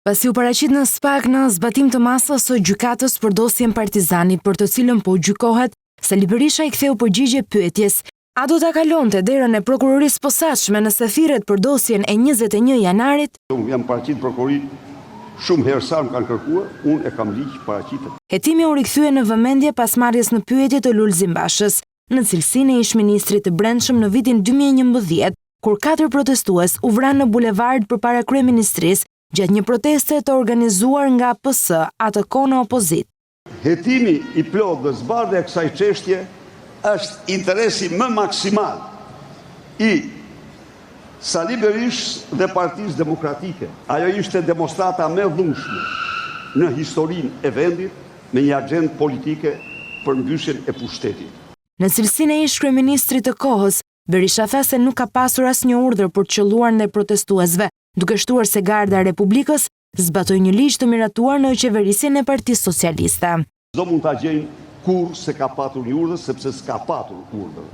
Pasi u paraqit në SPAK në zbatim të masës së gjykatës për dosjen Partizani, për të cilën po gjykohet, Sali Berisha i ktheu përgjigje pyetjes: a do ta kalonte derën e prokurorisë posaçme nëse thirret për dosjen e 21 janarit? Unë jam paraqit prokurori shumë herë sa më kanë kërkuar, unë e kam ligj paraqitet. Hetimi u rikthye në vëmendje pas marrjes në pyetje të Lulzim Bashës, në cilësinë e ish-ministrit të Brendshëm në vitin 2011, kur 4 protestues u vranë në bulevard përpara kryeministrisë gjatë një proteste të organizuar nga PS, atë kohë në opozit. Hetimi i plot dhe zbardhja e kësaj çështje është interesi më maksimal i Sali Berishës dhe Partisë Demokratike. Ajo ishte demonstrata më e dhunshme në historinë e vendit me një agjendë politike për mbyshjen e pushtetit. Në cilësinë e ish-kryeministrit të kohës, Berisha tha se nuk ka pasur asnjë urdhër për të qelluar ndaj protestuesve, duke shtuar se Garda e Republikës zbatoi një ligj të miratuar në qeverisjen e Partisë Socialiste. Do mund ta gjejnë kur se ka patur një urdhër, sepse s'ka patur urdhër.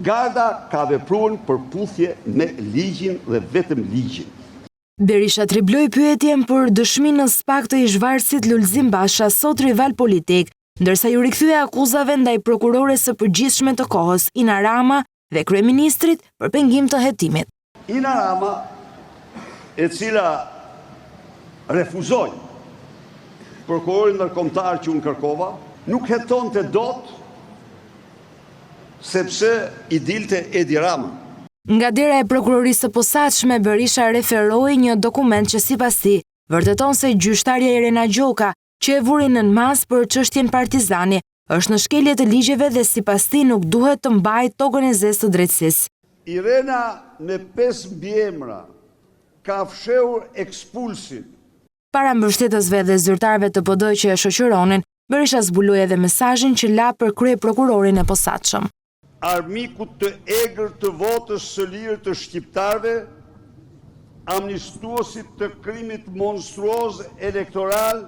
Garda ka vepruar përputhje me ligjin dhe vetëm ligjin. Berisha tribloi pyetjen për dëshminë në SPAK të ish-varësit Lulzim Basha, sot rival politik, ndërsa ju rikthye akuzave ndaj prokurores së përgjithshme të kohës, Ina Rama, dhe kryeministrit për pengim të hetimit. Ina Rama, e cila refuzoi prokurorin ndërkombëtar që unë kërkova, nuk hetonte dot sepse i dilte Edi Rama. Nga dera e prokurorisë së posaçme, Berisha referoi një dokument që sipas tij vërteton se gjyqtarja Irena Gjoka, që e vuri nën mas për çështjen Partizani, është në shkelje të ligjeve dhe sipas tij nuk duhet të mbajë tokën e zezë të drejtësisë. Irena me 5 mbiemra ka fshehur ekspulsin. Para mbështetësve dhe zyrtarëve të PD që e shoqëronin, Berisha zbuloi edhe mesazhin që la për kryeprokurorin e posaçëm. Armikut të egër të votës së lirë të shqiptarëve, amnistuosit të krimit monstruoz elektoral,